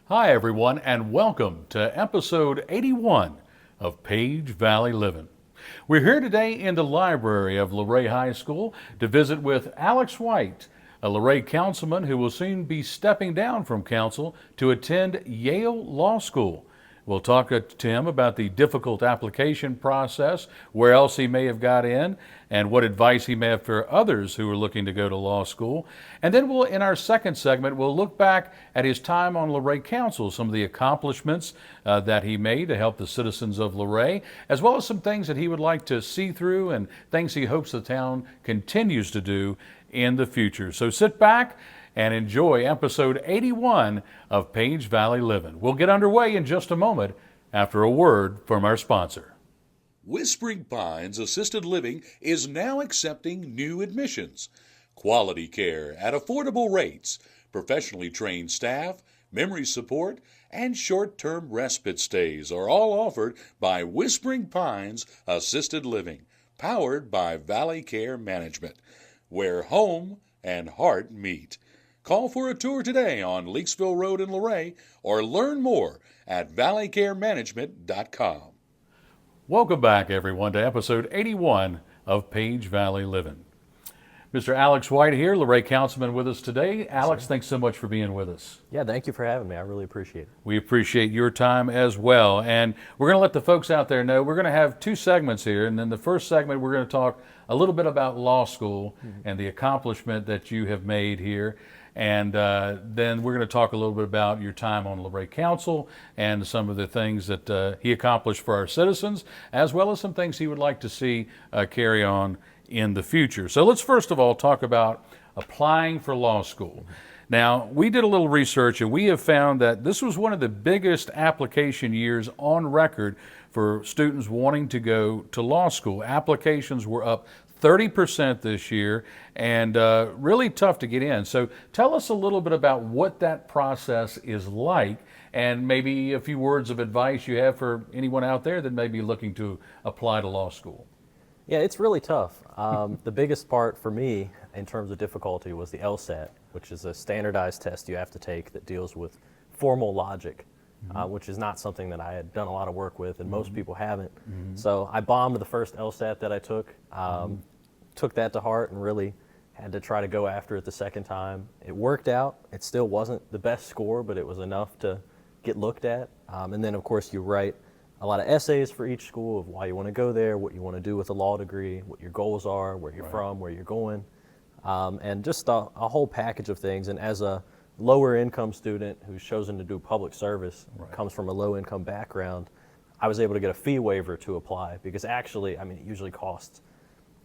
Hi, everyone, and welcome to episode 81 of Page Valley Livin. We're here today in the library of Luray High School to visit with Alex White, a Luray councilman who will soon be stepping down from council to attend Yale Law School. We'll talk to him about the difficult application process, where else he may have got in, and what advice he may have for others who are looking to go to law school. And then in our second segment, we'll look back at his time on Luray Council, some of the accomplishments that he made to help the citizens of Luray, as well as some things that he would like to see through and things he hopes the town continues to do in the future. So sit back and enjoy episode 81 of Page Valley Livin. We'll get underway in just a moment after a word from our sponsor. Whispering Pines Assisted Living is now accepting new admissions. Quality care at affordable rates, professionally trained staff, memory support, and short-term respite stays are all offered by Whispering Pines Assisted Living, powered by Valley Care Management, where home and heart meet. Call for a tour today on Leaksville Road in Luray or learn more at valleycaremanagement.com. Welcome back, everyone, to episode 81 of Page Valley Livin. Mr. Alex White here, Luray Councilman, with us today. Alex, thanks so much for being with us. Yeah, thank you for having me. I really appreciate it. We appreciate your time as well. And we're going to let the folks out there know we're going to have two segments here. And then the first segment, we're going to talk a little bit about law school and the accomplishment that you have made here. And then we're going to talk a little bit about your time on Luray Council and some of the things that he accomplished for our citizens, as well as some things he would like to see carry on in the future. So let's first of all talk about applying for law school. Now, we did a little research and we have found that this was one of the biggest application years on record for students wanting to go to law school. Applications were up 30% this year, and really tough to get in. So tell us a little bit about what that process is like, and maybe a few words of advice you have for anyone out there that may be looking to apply to law school. Yeah, it's really tough. The biggest part for me in terms of difficulty was the LSAT, which is a standardized test you have to take that deals with formal logic, which is not something that I had done a lot of work with, and most people haven't. So I bombed the first LSAT that I took. Took that to heart and really had to try to go after it the second time. It worked out. It still wasn't the best score, but it was enough to get looked at. And then, of course, you write a lot of essays for each school of why you want to go there, what you want to do with a law degree, what your goals are, where you're from, where you're going, and just a whole package of things. And as a lower income student who's chosen to do public service, comes from a low income background, I was able to get a fee waiver to apply because actually, I mean, it usually costs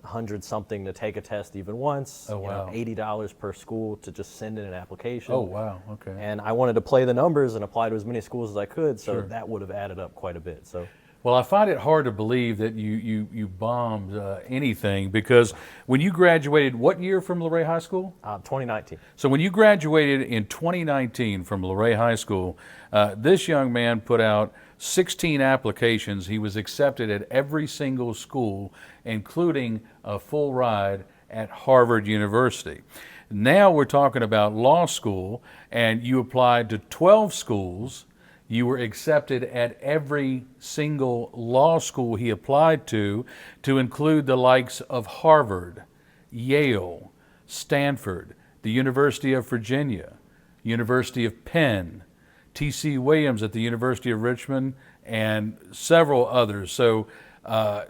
$100 something to take a test even once. Oh, wow. $80 per school to just send in an application. Oh, wow. Okay. And I wanted to play the numbers and apply to as many schools as I could, so that would have added up quite a bit. So, well, I find it hard to believe that you bombed anything, because when you graduated, what year from Luray High School? 2019. So when you graduated in 2019 from Luray High School, this young man put out 16 applications. He was accepted at every single school, including a full ride at Harvard University. Now we're talking about law school, and you applied to 12 schools. You were accepted at every single law school he applied to include the likes of Harvard, Yale, Stanford, the University of Virginia, University of Penn, T.C. Williams at the University of Richmond, and several others. So, I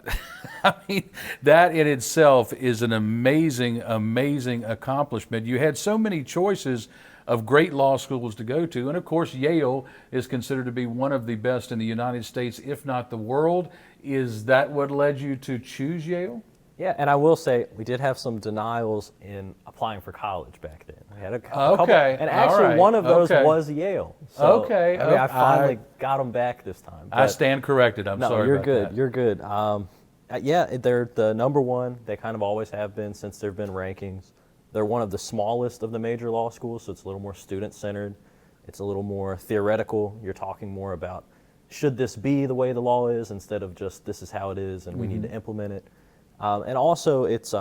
mean, that in itself is an amazing, amazing accomplishment. You had so many choices of great law schools to go to, and of course, Yale is considered to be one of the best in the United States, if not the world. Is that what led you to choose Yale? Yeah, and I will say we did have some denials in applying for college back then. We had a couple, and actually one of those was Yale. So, I mean, I finally got them back this time. I stand corrected. I'm sorry you're about good. that. You're good. Yeah, they're the number one. They kind of always have been since there have been rankings. They're one of the smallest of the major law schools, so it's a little more student-centered. It's a little more theoretical. You're talking more about should this be the way the law is instead of just this is how it is and we need to implement it. And also, it's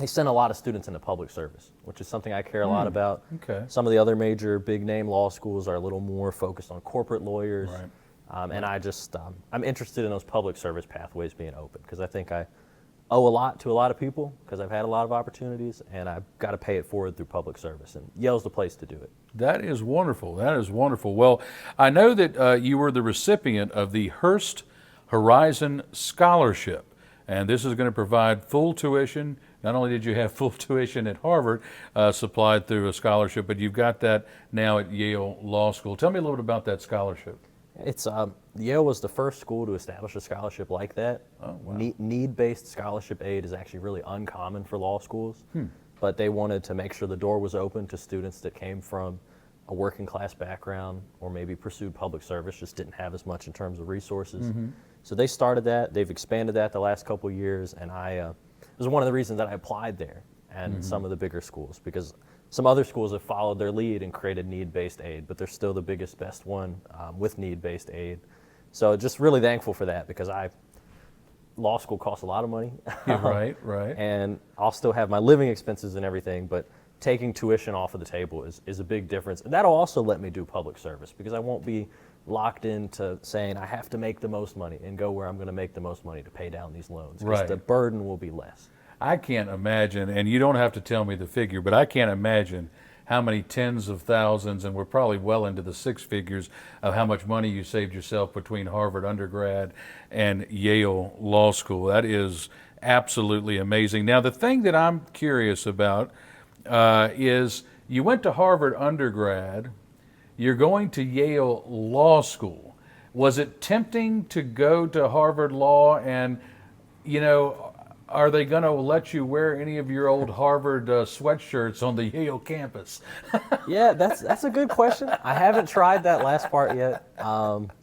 they send a lot of students into public service, which is something I care a lot about. Okay. Some of the other major big name law schools are a little more focused on corporate lawyers. Right. And I just, I'm interested in those public service pathways being open because I think I owe a lot to a lot of people because I've had a lot of opportunities and I've got to pay it forward through public service. And Yale's the place to do it. That is wonderful. That is wonderful. Well, I know that you were the recipient of the Hurst Horizon Scholarship, and this is going to provide full tuition. Not only did you have full tuition at Harvard supplied through a scholarship, but you've got that now at Yale Law School. Tell me a little bit about that scholarship. It's Yale was the first school to establish a scholarship like that. Oh, wow. Need-based scholarship aid is actually really uncommon for law schools, but they wanted to make sure the door was open to students that came from a working class background or maybe pursued public service, just didn't have as much in terms of resources. So they started that. They've expanded that the last couple of years, and it was one of the reasons that I applied there and some of the bigger schools, because some other schools have followed their lead and created need-based aid, but they're still the biggest, best one with need-based aid. So just really thankful for that because law school costs a lot of money. Yeah, right. And I'll still have my living expenses and everything, but taking tuition off of the table is a big difference. And that'll also let me do public service because I won't be locked into saying I have to make the most money and go where I'm going to make the most money to pay down these loans because Right. the burden will be less. I can't imagine, and you don't have to tell me the figure, but I can't imagine how many tens of thousands, and we're probably well into the six figures, of how much money you saved yourself between Harvard undergrad and Yale Law School. That is absolutely amazing. Now, the thing that I'm curious about is you went to Harvard undergrad, you're going to Yale Law School. Was it tempting to go to Harvard Law and, are they going to let you wear any of your old Harvard sweatshirts on the Yale campus? Yeah, that's a good question. I haven't tried that last part yet. Harvard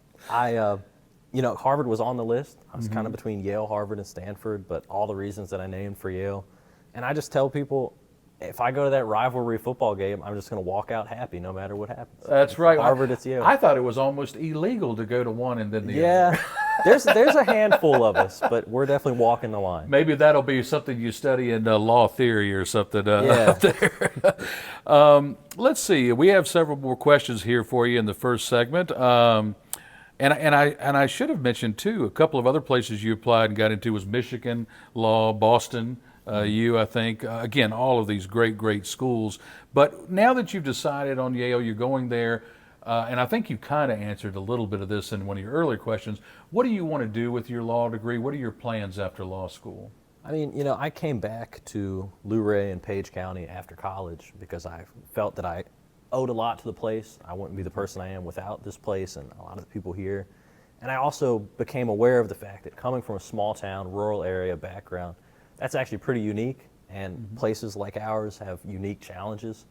was on the list. I was kind of between Yale, Harvard, and Stanford, but all the reasons that I named for Yale. And I just tell people, if I go to that rivalry football game, I'm just going to walk out happy no matter what happens. That's right. Harvard, it's Yale. I thought it was almost illegal to go to one and then the other. Yeah, there's a handful of us, but we're definitely walking the line. Maybe that'll be something you study in law theory or something Yeah. up there. Let's see. We have several more questions here for you in the first segment. And I should have mentioned too, a couple of other places you applied and got into was Michigan Law, Boston. I think. Again, all of these great schools. But now that you've decided on Yale, you're going there, and I think you kind of answered a little bit of this in one of your earlier questions. What do you want to do with your law degree? What are your plans after law school? I mean, I came back to Luray and Page County after college because I felt that I owed a lot to the place. I wouldn't be the person I am without this place and a lot of the people here. And I also became aware of the fact that coming from a small town, rural area background, that's actually pretty unique, and places like ours have unique challenges.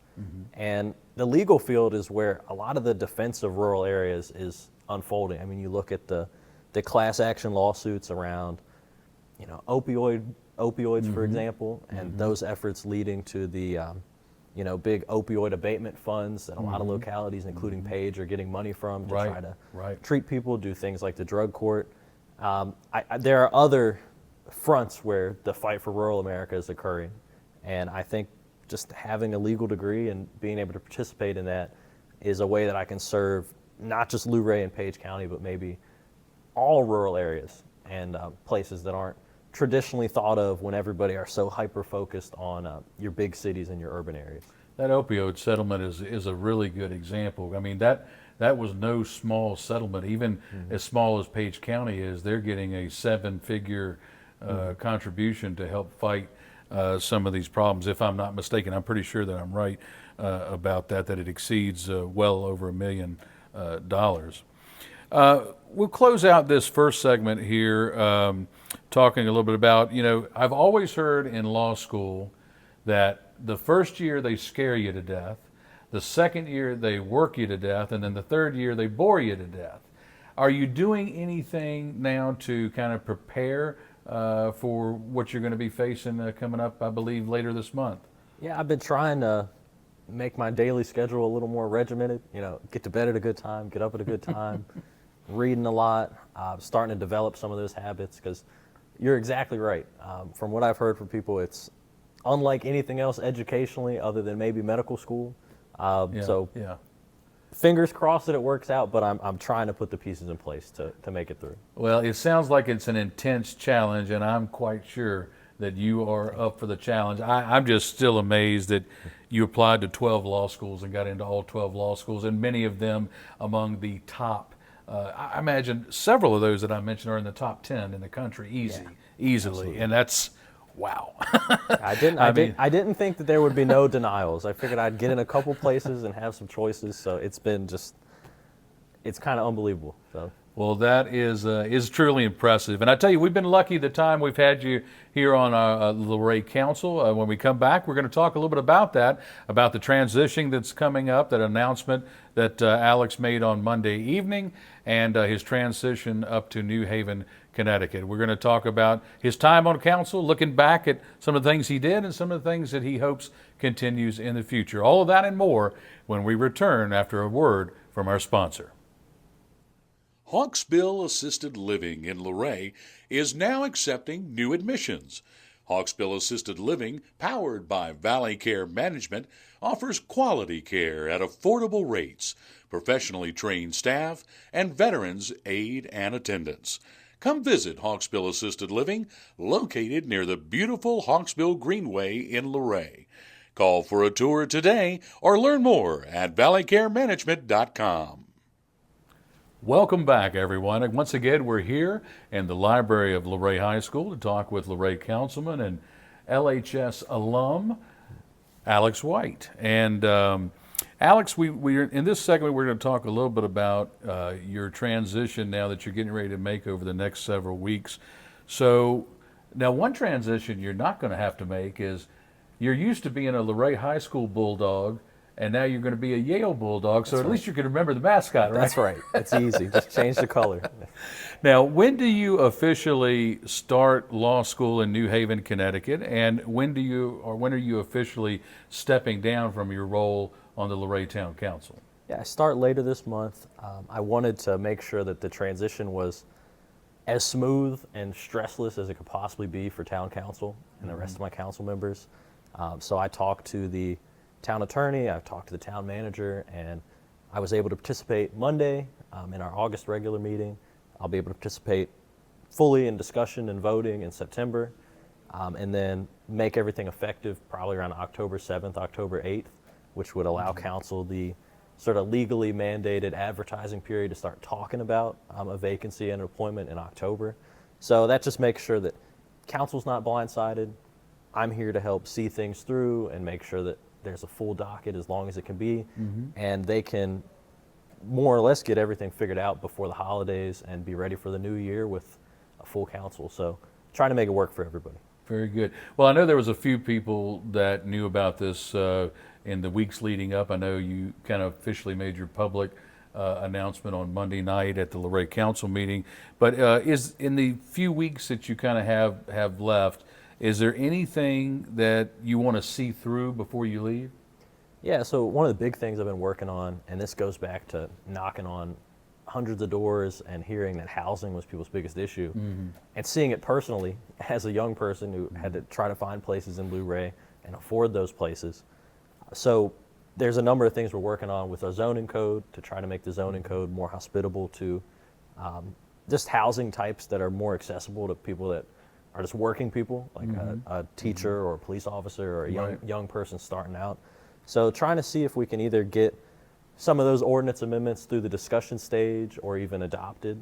And the legal field is where a lot of the defense of rural areas is unfolding. I mean, you look at the class action lawsuits around, opioids, for example, and those efforts leading to the, big opioid abatement funds that a lot of localities, including Page, are getting money from to try to treat people, do things like the drug court. There are other fronts where the fight for rural America is occurring. And I think just having a legal degree and being able to participate in that is a way that I can serve not just Luray and Page County, but maybe all rural areas and places that aren't traditionally thought of when everybody are so hyper-focused on your big cities and your urban areas. That opioid settlement is a really good example. I mean, that was no small settlement. Even as small as Page County is, they're getting a seven-figure contribution to help fight some of these problems. If I'm not mistaken, I'm pretty sure that I'm right about that it exceeds well over $1 million. We'll close out this first segment here talking a little bit about, I've always heard in law school that the first year they scare you to death, the second year they work you to death, and then the third year they bore you to death. Are you doing anything now to kind of prepare for what you're going to be facing coming up, I believe, later this month? Yeah, I've been trying to make my daily schedule a little more regimented, get to bed at a good time, get up at a good time, reading a lot, starting to develop some of those habits, because you're exactly right. From what I've heard from people, it's unlike anything else educationally other than maybe medical school. So fingers crossed that it works out, but I'm trying to put the pieces in place to make it through. Well, it sounds like it's an intense challenge, and I'm quite sure that you are up for the challenge. I'm just still amazed that you applied to 12 law schools and got into all 12 law schools, and many of them among the top. I imagine several of those that I mentioned are in the top 10 in the country, easily, Absolutely. and that's wow. I didn't think that there would be no denials. I figured I'd get in a couple places and have some choices. So it's been it's kind of unbelievable. So. Well, that is truly impressive. And I tell you, we've been lucky the time we've had you here on our Luray Council. When we come back, we're going to talk a little bit about that, about the transition that's coming up, that announcement that Alex made on Monday evening, and his transition up to New Haven, Connecticut. We're going to talk about his time on council, looking back at some of the things he did and some of the things that he hopes continues in the future. All of that and more when we return after a word from our sponsor. Hawksbill Assisted Living in Luray is now accepting new admissions. Hawksbill Assisted Living, powered by Valley Care Management, offers quality care at affordable rates, professionally trained staff, and veterans aid and attendance. Come visit Hawksbill Assisted Living, located near the beautiful Hawksbill Greenway in Luray. Call for a tour today or learn more at valleycaremanagement.com. Welcome back, everyone. And once again, we're here in the library of Luray High School to talk with Luray Councilman and LHS alum Alex White. And Alex, we're in this segment, we're going to talk a little bit about your transition now that you're getting ready to make over the next several weeks. So now one transition you're not going to have to make is you're used to being a Luray High School Bulldog, and now you're going to be a Yale Bulldog, so at least you can remember the mascot, right? That's right. It's easy. Just change the color. Now, when do you officially start law school in New Haven, Connecticut, and when are you officially stepping down from your role on the Luray Town Council? Yeah, I start later this month. I wanted to make sure that the transition was as smooth and stressless as it could possibly be for town council and the rest of my council members. So I talked to the town attorney, I've talked to the town manager, and I was able to participate Monday in our August regular meeting. I'll be able to participate fully in discussion and voting in September, and then make everything effective probably around October 7th, October 8th, which would allow council the sort of legally mandated advertising period to start talking about a vacancy and an appointment in October. So that just makes sure that council's not blindsided. I'm here to help see things through and make sure that there's a full docket as long as it can be, and they can more or less get everything figured out before the holidays and be ready for the new year with a full council. So trying to make it work for everybody. Very good. Well, I know there was a few people that knew about this in the weeks leading up. I know you kind of officially made your public announcement on Monday night at the Luray Council meeting, but is in the few weeks that you kind of have left, is there anything that you want to see through before you leave? Yeah, so one of the big things I've been working on, and this goes back to knocking on hundreds of doors and hearing that housing was people's biggest issue, and seeing it personally as a young person who had to try to find places in Luray and afford those places. So there's a number of things we're working on with our zoning code to try to make the zoning code more hospitable to just housing types that are more accessible to people that are just working people, like a teacher or a police officer or a young person starting out. So trying to see if we can either get some of those ordinance amendments through the discussion stage or even adopted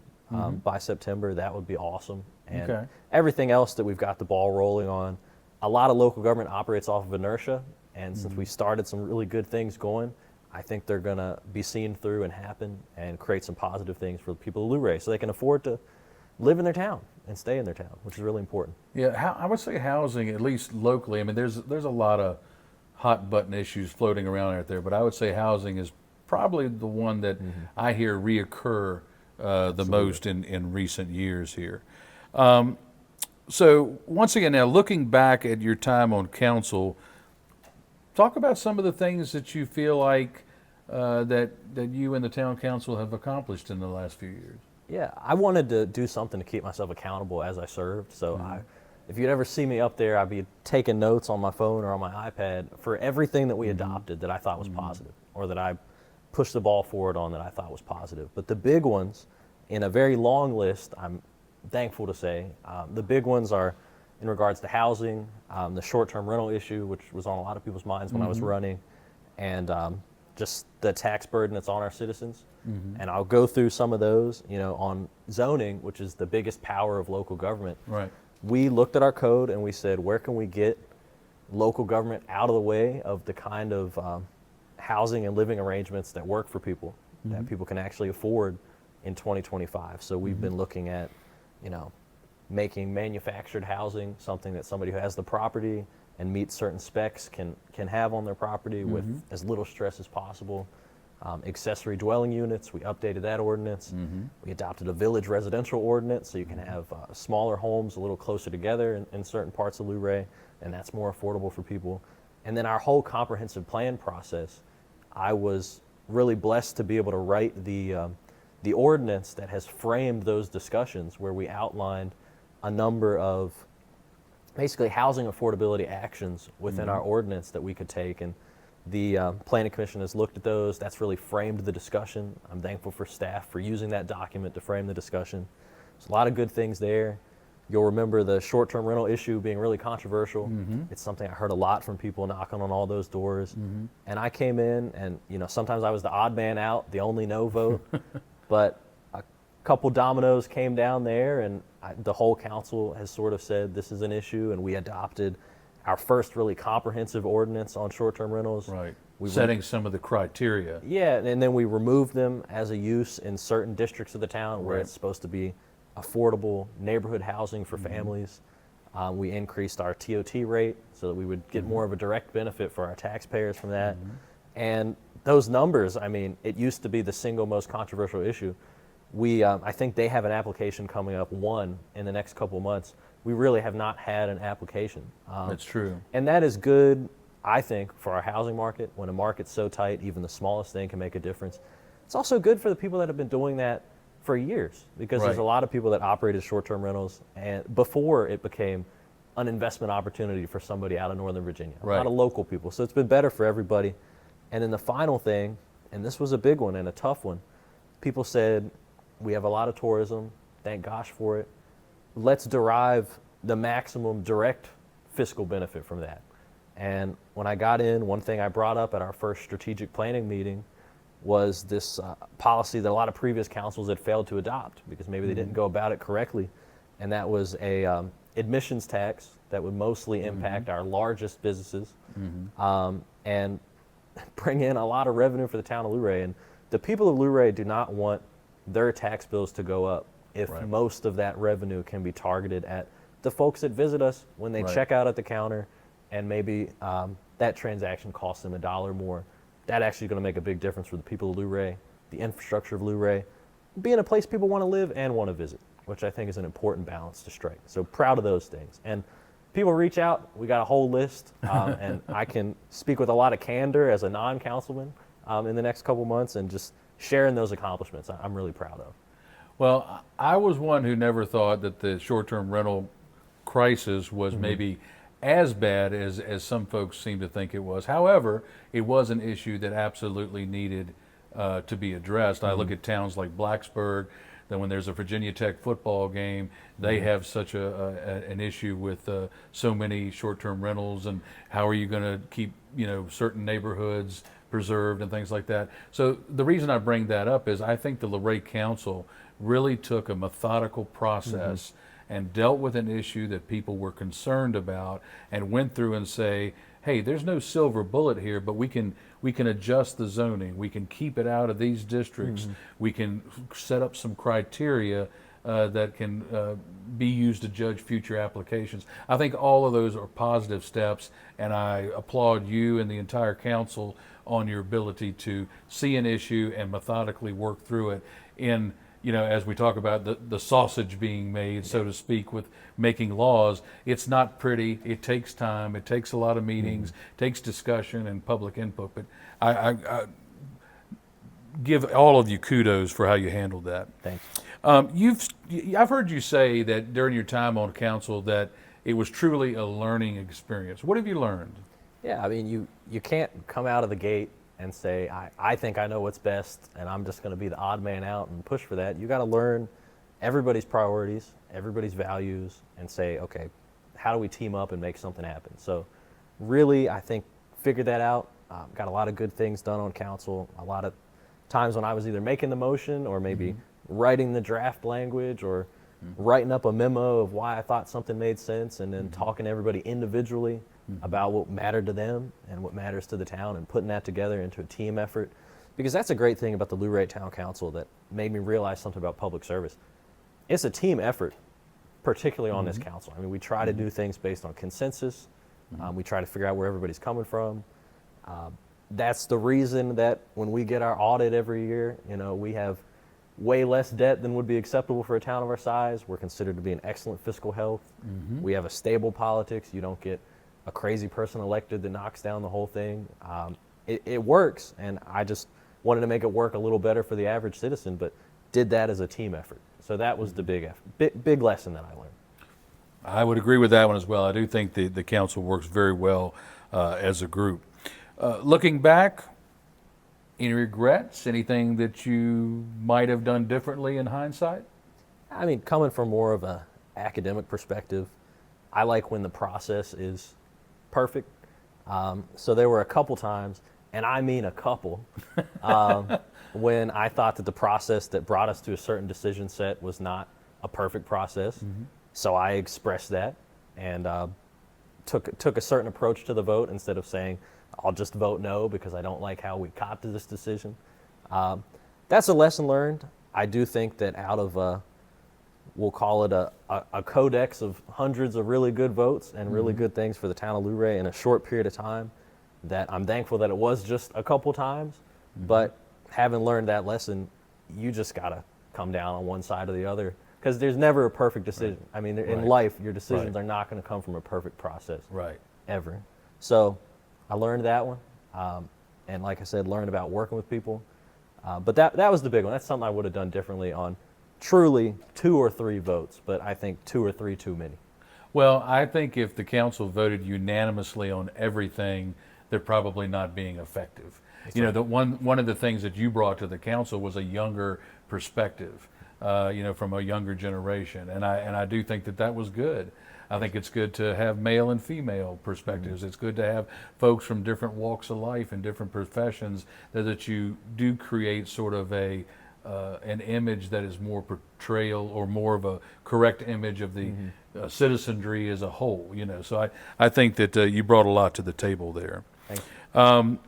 by September, that would be awesome. And everything else that we've got the ball rolling on, a lot of local government operates off of inertia, and since we started some really good things going, I think they're going to be seen through and happen and create some positive things for the people of Luray so they can afford to live in their town and stay in their town, which is really important. Yeah, I would say housing, at least locally, I mean, there's a lot of hot button issues floating around out there, but I would say housing is probably the one that I hear reoccur the most in recent years here. So once again, now looking back at your time on council, talk about some of the things that you feel like that you and the town council have accomplished in the last few years. Yeah, I wanted to do something to keep myself accountable as I served. So if you'd ever see me up there, I'd be taking notes on my phone or on my iPad for everything that we adopted that I thought was positive, or that I pushed the ball forward on that I thought was positive. But the big ones, in a very long list, I'm thankful to say, the big ones are in regards to housing, the short-term rental issue, which was on a lot of people's minds when I was running, and just the tax burden that's on our citizens. And I'll go through some of those. On zoning, which is the biggest power of local government. Right. We looked at our code and we said, where can we get local government out of the way of the kind of housing and living arrangements that work for people, that people can actually afford in 2025. So we've been looking at, making manufactured housing something that somebody who has the property and meets certain specs can have on their property with as little stress as possible. Accessory dwelling units, we updated that ordinance. We adopted a village residential ordinance, so you can have smaller homes a little closer together in certain parts of Luray, and that's more affordable for people. And then our whole comprehensive plan process, I was really blessed to be able to write the ordinance that has framed those discussions, where we outlined a number of basically housing affordability actions within our ordinance that we could take. And the Planning Commission has looked at those. That's really framed the discussion. I'm thankful for staff for using that document to frame the discussion. There's a lot of good things there. You'll remember the short-term rental issue being really controversial. It's something I heard a lot from people knocking on all those doors. And I came in and, sometimes I was the odd man out, the only no vote. But a couple dominoes came down there, and the whole council has sort of said this is an issue, and we adopted our first really comprehensive ordinance on short-term rentals. Right. Setting some of the criteria. Yeah, and then we removed them as a use in certain districts of the town where Right. it's supposed to be affordable neighborhood housing for families. We increased our TOT rate so that we would get more of a direct benefit for our taxpayers from that. And those numbers, it used to be the single most controversial issue. I think they have an application coming up, one, in the next couple of months. We really have not had an application. That's true. And that is good, I think, for our housing market. When a market's so tight, even the smallest thing can make a difference. It's also good for the people that have been doing that for years, because there's a lot of people that operated short-term rentals and before it became an investment opportunity for somebody out of Northern Virginia, a lot of local people. So it's been better for everybody. And then the final thing, and this was a big one and a tough one, people said, we have a lot of tourism, thank gosh for it. Let's derive the maximum direct fiscal benefit from that. And when I got in, one thing I brought up at our first strategic planning meeting was this policy that a lot of previous councils had failed to adopt because maybe they didn't go about it correctly. And that was a admissions tax that would mostly impact our largest businesses and bring in a lot of revenue for the town of Luray. And the people of Luray do not want their tax bills to go up if most of that revenue can be targeted at the folks that visit us when they check out at the counter, and maybe that transaction costs them $1 more. That actually going to make a big difference for the people of Luray, the infrastructure of Luray, being a place people want to live and want to visit, which I think is an important balance to strike. So proud of those things. And people reach out, we got a whole list, and I can speak with a lot of candor as a non-councilman in the next couple months, and just sharing those accomplishments I'm really proud of. Well, I was one who never thought that the short-term rental crisis was maybe as bad as some folks seem to think it was. However, it was an issue that absolutely needed to be addressed. I look at towns like Blacksburg, that when there's a Virginia Tech football game, they have such an issue with so many short-term rentals, and how are you going to keep certain neighborhoods preserved and things like that. So the reason I bring that up is I think the Luray Council really took a methodical process and dealt with an issue that people were concerned about, and went through and say, hey, there's no silver bullet here, but we can adjust the zoning, we can keep it out of these districts, we can set up some criteria that can be used to judge future applications. I think all of those are positive steps, and I applaud you and the entire council on your ability to see an issue and methodically work through it in, as we talk about the sausage being made, so to speak, with making laws. It's not pretty, it takes time, it takes a lot of meetings, takes discussion and public input, but I give all of you kudos for how you handled that. Thanks. I've heard you say that during your time on council that it was truly a learning experience. What have you learned? Yeah, I mean, you can't come out of the gate and say, I think I know what's best, and I'm just going to be the odd man out and push for that. You got to learn everybody's priorities, everybody's values, and say, okay, how do we team up and make something happen? So really, I think, figured that out. Got a lot of good things done on council. A lot of times when I was either making the motion or maybe writing the draft language or writing up a memo of why I thought something made sense, and then talking to everybody individually about what mattered to them and what matters to the town, and putting that together into a team effort. Because that's a great thing about the Luray Town Council that made me realize something about public service. It's a team effort, particularly on this council. I mean, we try to do things based on consensus. We try to figure out where everybody's coming from. That's the reason that when we get our audit every year, you know, we have way less debt than would be acceptable for a town of our size. We're considered to be in excellent fiscal health. We have a stable politics. You don't get a crazy person elected that knocks down the whole thing. It works, and I just wanted to make it work a little better for the average citizen, but did that as a team effort. So that was the big lesson that I learned. I would agree with that one as well. I do think the council works very well as a group. Looking back, any regrets? Anything that you might have done differently in hindsight? I mean, coming from more of a academic perspective, I like when the process is perfect. So there were a couple times, and I mean a couple, when I thought that the process that brought us to a certain decision set was not a perfect process. So I expressed that and took a certain approach to the vote instead of saying, I'll just vote no because I don't like how we got to this decision. That's a lesson learned. I do think that out of, we'll call it a codex of hundreds of really good votes and really good things for the town of Luray in a short period of time, that I'm thankful that it was just a couple times. But having learned that lesson, you just got to come down on one side or the other, because there's never a perfect decision. I mean, in life, your decisions are not going to come from a perfect process. Ever. So I learned that one. And like I said, learned about working with people. But that was the big one. That's something I would have done differently on truly 2 or 3 votes, but I think 2 or 3 too many. Well, I think if the council voted unanimously on everything, they're probably not being effective. You know, one of the things that you brought to the council was a younger perspective, you know, from a younger generation, and I do think that was good. I think it's good to have male and female perspectives. It's good to have folks from different walks of life and different professions, that you do create sort of an image that is more portrayal, or more of a correct image of the citizenry as a whole. You know, so I think that you brought a lot to the table there. Thank you.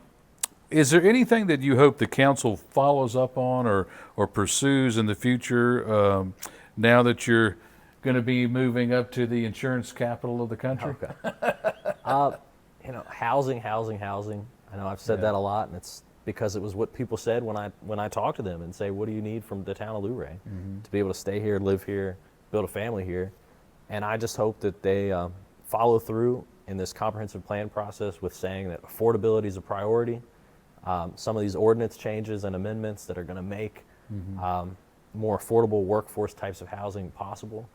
Is there anything that you hope the council follows up on or pursues in the future, now that you're going to be moving up to the insurance capital of the country? Okay. You know, housing. I know I've said that a lot, and it's because it was what people said when I talked to them and say, what do you need from the town of Luray to be able to stay here, live here, build a family here? And I just hope that they follow through in this comprehensive plan process with saying that affordability is a priority. Some of these ordinance changes and amendments that are going to make more affordable workforce types of housing possible.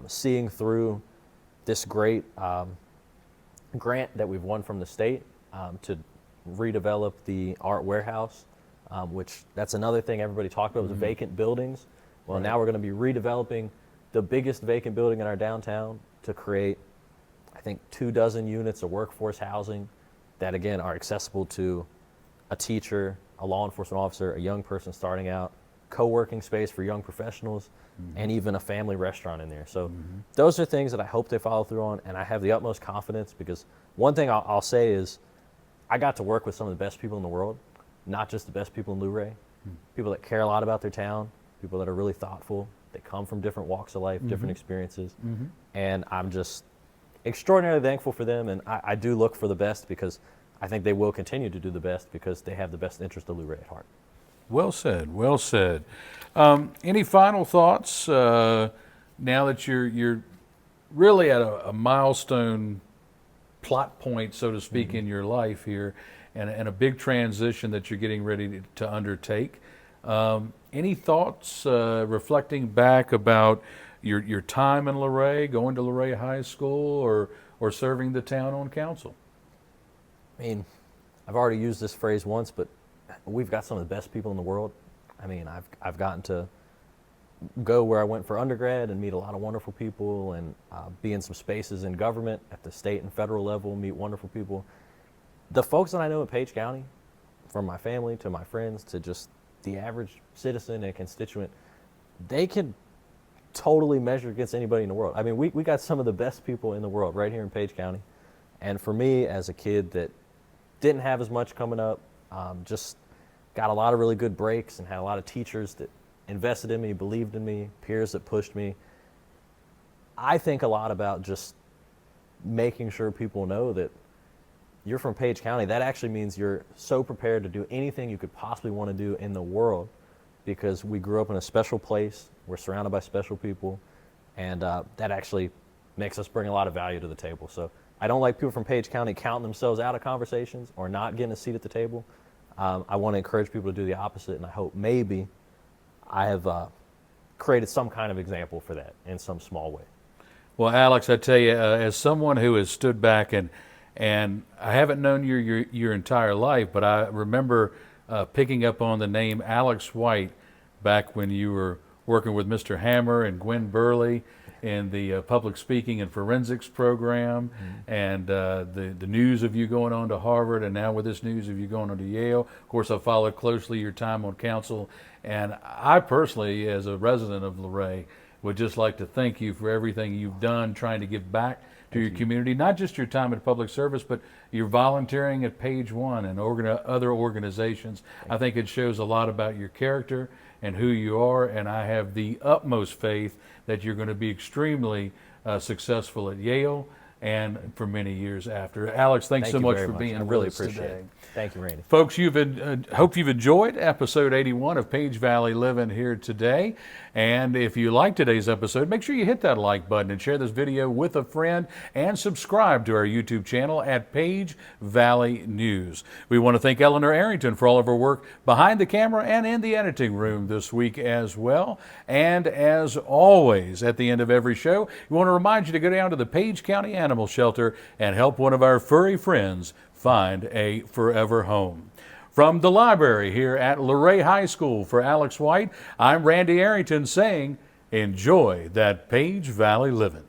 Seeing through this great grant that we've won from the state to redevelop the art warehouse, which that's another thing everybody talked about was vacant buildings. Well, now we're going to be redeveloping the biggest vacant building in our downtown to create, I think, 24 units of workforce housing that, again, are accessible to a teacher, a law enforcement officer, a young person starting out, co-working space for young professionals, and even a family restaurant in there. So those are things that I hope they follow through on, and I have the utmost confidence, because one thing I'll say is I got to work with some of the best people in the world, not just the best people in Luray, people that care a lot about their town, people that are really thoughtful, they come from different walks of life, different experiences, and I'm just extraordinarily thankful for them, and I do look for the best, because I think they will continue to do the best because they have the best interest of Luray at heart. Well said, well said. Any final thoughts now that you're really at a milestone plot point, so to speak, in your life here, and a big transition that you're getting ready to undertake? Any thoughts reflecting back about your time in Luray, going to Luray High School, or serving the town on council? I mean, I've already used this phrase once, but we've got some of the best people in the world. I mean, I've gotten to go where I went for undergrad and meet a lot of wonderful people, and be in some spaces in government at the state and federal level, meet wonderful people. The folks that I know in Page County, from my family to my friends to just the average citizen and constituent, they can totally measure against anybody in the world. I mean, we got some of the best people in the world right here in Page County. And for me, as a kid that didn't have as much coming up, just got a lot of really good breaks and had a lot of teachers that invested in me, believed in me, peers that pushed me. I think a lot about just making sure people know that you're from Page County. That actually means you're so prepared to do anything you could possibly want to do in the world, because we grew up in a special place. We're surrounded by special people, and that actually makes us bring a lot of value to the table. So I don't like people from Page County counting themselves out of conversations or not getting a seat at the table. I want to encourage people to do the opposite, and I hope maybe I have created some kind of example for that in some small way. Well, Alex, I tell you, as someone who has stood back and I haven't known your entire life, but I remember picking up on the name Alex White back when you were working with Mr. Hammer and Gwen Burley in the public speaking and forensics program, and the news of you going on to Harvard, and now with this news of you going on to Yale. Of course, I followed closely your time on council, and I personally, as a resident of Luray, would just like to thank you for everything you've done trying to give back to your community, not just your time at public service, but your volunteering at Page One and other organizations. I think it shows a lot about your character and who you are, and I have the utmost faith that you're going to be extremely successful at Yale and for many years after. Alex, thanks so much for being with us today. Appreciate it. Thank you, Randy. Folks, hope you've enjoyed episode 81 of Page Valley Livin' here today. And if you like today's episode, make sure you hit that like button and share this video with a friend, and subscribe to our YouTube channel at Page Valley News. We want to thank Eleanor Arrington for all of her work behind the camera and in the editing room this week as well. And as always, at the end of every show, we want to remind you to go down to the Page County Animal Shelter and help one of our furry friends find a forever home. From the library here at Luray High School, for Alex White, I'm Randy Arrington saying, enjoy that Page Valley living.